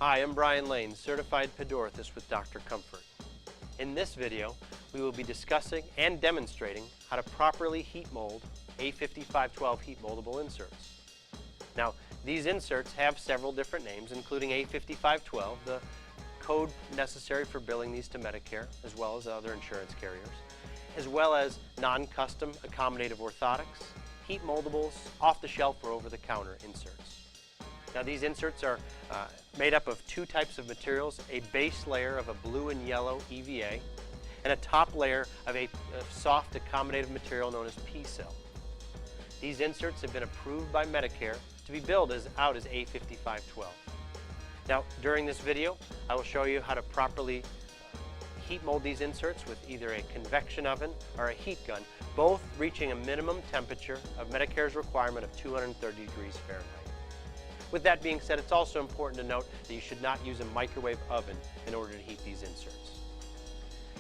Hi, I'm Brian Lane, Certified Pedorthist with Dr. Comfort. In this video, we will be discussing and demonstrating how to properly heat mold A5512 heat moldable inserts. Now, these inserts have several different names, including A5512, the code necessary for billing these to Medicare, as well as other insurance carriers, as well as non-custom accommodative orthotics, heat moldables, off-the-shelf or over-the-counter inserts. Now, these inserts are made up of two types of materials, a base layer of a blue and yellow EVA, and a top layer of a soft accommodative material known as P-cell. These inserts have been approved by Medicare to be billed out as A5512. Now, during this video, I will show you how to properly heat mold these inserts with either a convection oven or a heat gun, both reaching a minimum temperature of Medicare's requirement of 230 degrees Fahrenheit. With that being said, it's also important to note that you should not use a microwave oven in order to heat these inserts.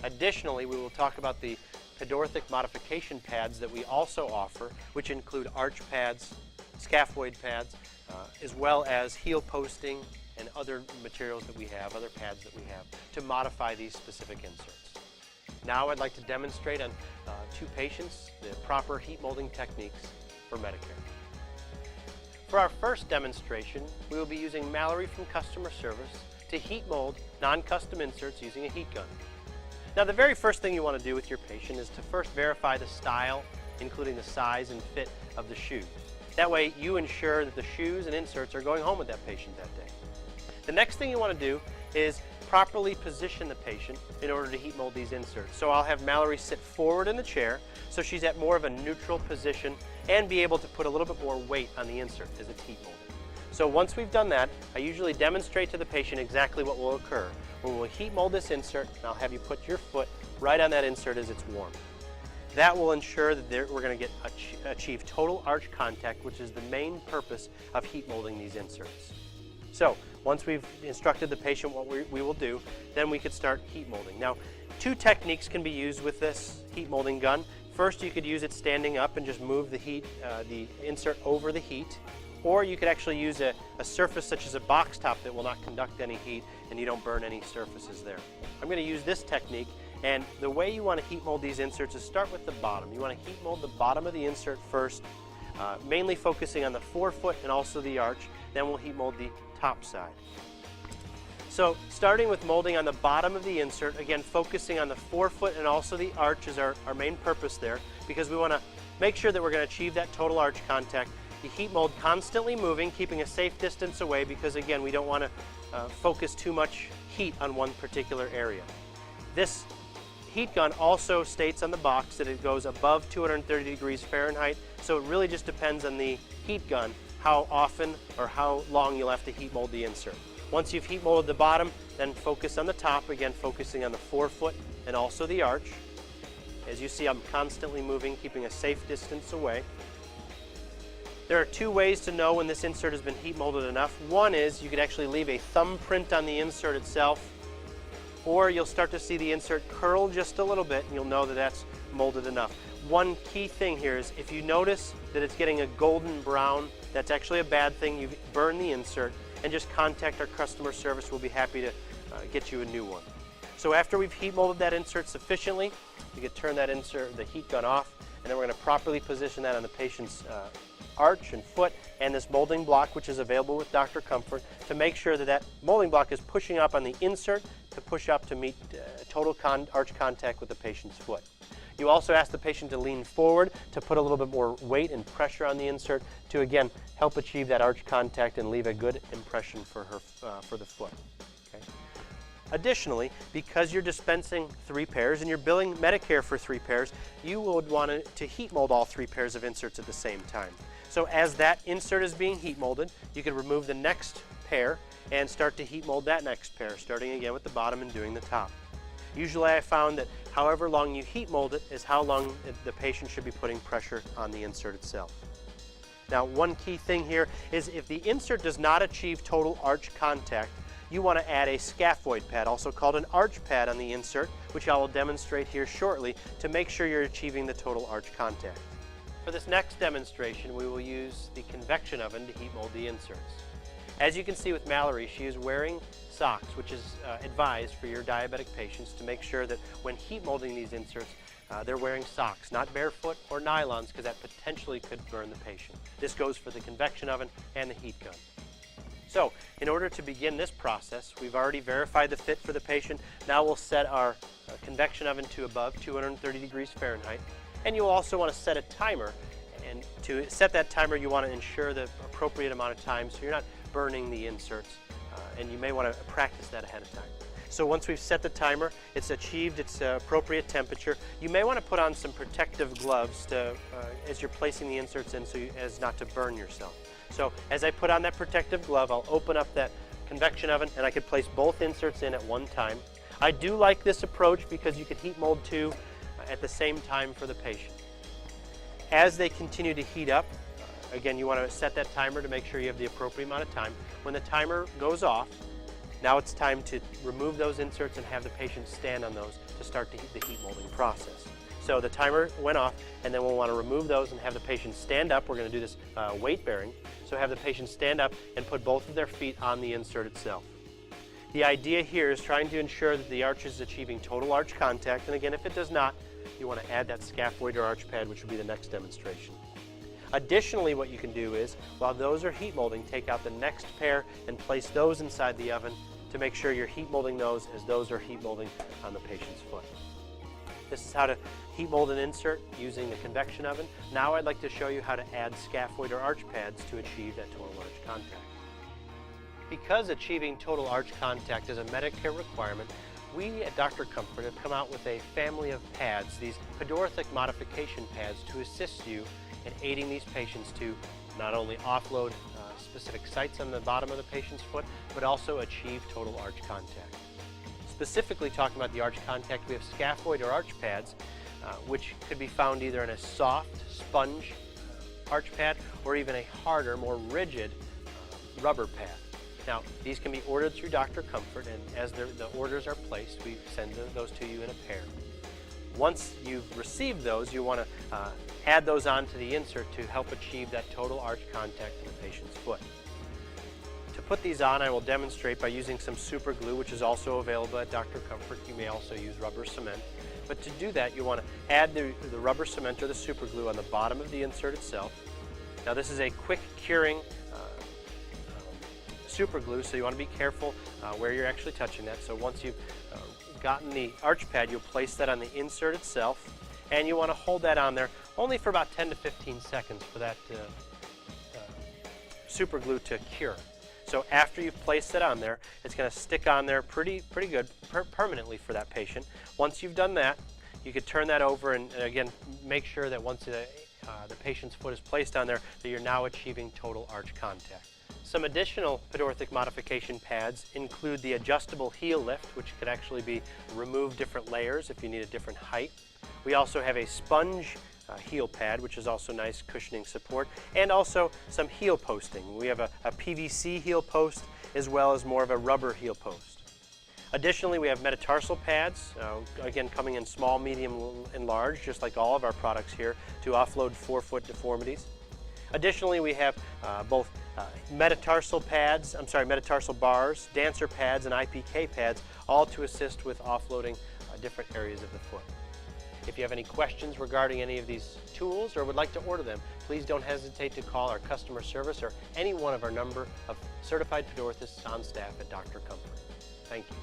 Additionally, we will talk about the pedorthic modification pads that we also offer, which include arch pads, scaphoid pads, as well as heel posting and other materials that we have, other pads that we have, to modify these specific inserts. Now I'd like to demonstrate on two patients the proper heat molding techniques for Medicare. For our first demonstration, we will be using Mallory from customer service to heat mold non-custom inserts using a heat gun. Now, the very first thing you want to do with your patient is to first verify the style, including the size and fit of the shoe. That way you ensure that the shoes and inserts are going home with that patient that day. The next thing you want to do is properly position the patient in order to heat mold these inserts. So I'll have Mallory sit forward in the chair so she's at more of a neutral position and be able to put a little bit more weight on the insert as it's heat molded. So once we've done that, I usually demonstrate to the patient exactly what will occur. When we'll heat mold this insert, and I'll have you put your foot right on that insert as it's warm. That will ensure that we're going to achieve total arch contact, which is the main purpose of heat molding these inserts. So once we've instructed the patient what we will do, then we could start heat molding. Now, two techniques can be used with this heat molding gun. First, you could use it standing up and just move the insert over the heat. Or you could actually use a surface such as a box top that will not conduct any heat and you don't burn any surfaces there. I'm going to use this technique, and the way you want to heat mold these inserts is start with the bottom. You want to heat mold the bottom of the insert first, mainly focusing on the forefoot and also the arch. Then we'll heat mold the top side. So starting with molding on the bottom of the insert, again focusing on the forefoot and also the arch is our main purpose there, because we want to make sure that we're going to achieve that total arch contact. The heat mold constantly moving, keeping a safe distance away, because again we don't want to focus too much heat on one particular area. This heat gun also states on the box that it goes above 230 degrees Fahrenheit, so it really just depends on the heat gun how often or how long you'll have to heat mold the insert. Once you've heat molded the bottom, then focus on the top, again focusing on the forefoot and also the arch. As you see, I'm constantly moving, keeping a safe distance away. There are two ways to know when this insert has been heat molded enough. One is you could actually leave a thumbprint on the insert itself, or you'll start to see the insert curl just a little bit and you'll know that that's molded enough. One key thing here is if you notice that it's getting a golden brown, that's actually a bad thing. You've burned the insert, and just contact our customer service. We'll be happy to get you a new one. So after we've heat molded that insert sufficiently, you can turn that insert, the heat gun off, and then we're going to properly position that on the patient's arch and foot and this molding block, which is available with Dr. Comfort, to make sure that that molding block is pushing up on the insert to push up to meet total arch contact with the patient's foot. You also ask the patient to lean forward to put a little bit more weight and pressure on the insert to again help achieve that arch contact and leave a good impression for the foot. Okay. Additionally, because you're dispensing 3 pairs and you're billing Medicare for 3 pairs, you would want to heat mold all 3 pairs of inserts at the same time. So as that insert is being heat molded, you can remove the next pair and start to heat mold that next pair, starting again with the bottom and doing the top. Usually I found that however long you heat mold it is how long the patient should be putting pressure on the insert itself. Now, one key thing here is if the insert does not achieve total arch contact, you want to add a scaphoid pad, also called an arch pad, on the insert, which I will demonstrate here shortly, to make sure you're achieving the total arch contact. For this next demonstration, we will use the convection oven to heat mold the inserts. As you can see with Mallory, she is wearing socks, which is advised for your diabetic patients to make sure that when heat molding these inserts, they're wearing socks, not barefoot or nylons, because that potentially could burn the patient. This goes for the convection oven and the heat gun. So, in order to begin this process, we've already verified the fit for the patient. Now we'll set our convection oven to above 230 degrees Fahrenheit. And you'll also want to set a timer. And to set that timer, you want to ensure the appropriate amount of time so you're not burning the inserts. And you may want to practice that ahead of time. So once we've set the timer, it's achieved its appropriate temperature. You may want to put on some protective gloves as you're placing the inserts in as not to burn yourself. So as I put on that protective glove, I'll open up that convection oven and I could place both inserts in at one time. I do like this approach because you could heat mold two at the same time for the patient. As they continue to heat up, again, you want to set that timer to make sure you have the appropriate amount of time. When the timer goes off, now it's time to remove those inserts and have the patient stand on those to start the heat molding process. So the timer went off, and then we'll want to remove those and have the patient stand up. We're going to do this weight bearing. So have the patient stand up and put both of their feet on the insert itself. The idea here is trying to ensure that the arch is achieving total arch contact. And again, if it does not, you want to add that scaphoid or arch pad, which will be the next demonstration. Additionally, what you can do is, while those are heat molding, take out the next pair and place those inside the oven to make sure you're heat molding those as those are heat molding on the patient's foot. This is how to heat mold an insert using the convection oven. Now I'd like to show you how to add scaphoid or arch pads to achieve that total arch contact. Because achieving total arch contact is a Medicare requirement, we at Dr. Comfort have come out with a family of pads, these pedorthic modification pads, to assist you in aiding these patients to not only offload specific sites on the bottom of the patient's foot, but also achieve total arch contact. Specifically talking about the arch contact, we have scaphoid or arch pads, which could be found either in a soft sponge arch pad or even a harder, more rigid rubber pad. Now, these can be ordered through Dr. Comfort, and as the orders are placed, we send those to you in a pair. Once you've received those, you want to add those onto the insert to help achieve that total arch contact in the patient's foot. To put these on, I will demonstrate by using some super glue, which is also available at Dr. Comfort. You may also use rubber cement. But to do that, you want to add the rubber cement or the super glue on the bottom of the insert itself. Now, this is a quick curing super glue, so you want to be careful where you're actually touching that. So once you've gotten the arch pad, you'll place that on the insert itself, and you want to hold that on there only for about 10 to 15 seconds for that super glue to cure. So after you've placed it on there, it's going to stick on there pretty good permanently for that patient. Once you've done that, you could turn that over and again make sure that once the patient's foot is placed on there, that you're now achieving total arch contact. Some additional pedorthic modification pads include the adjustable heel lift, which could actually be remove different layers if you need a different height. We also have a sponge heel pad, which is also nice cushioning support, and also some heel posting. We have a PVC heel post as well as more of a rubber heel post. Additionally, we have metatarsal pads, again coming in small, medium, and large, just like all of our products here, to offload forefoot deformities. Additionally, we have both metatarsal bars, dancer pads, and IPK pads, all to assist with offloading different areas of the foot. If you have any questions regarding any of these tools or would like to order them, please don't hesitate to call our customer service or any one of our number of certified pedorthists on staff at Dr. Comfort. Thank you.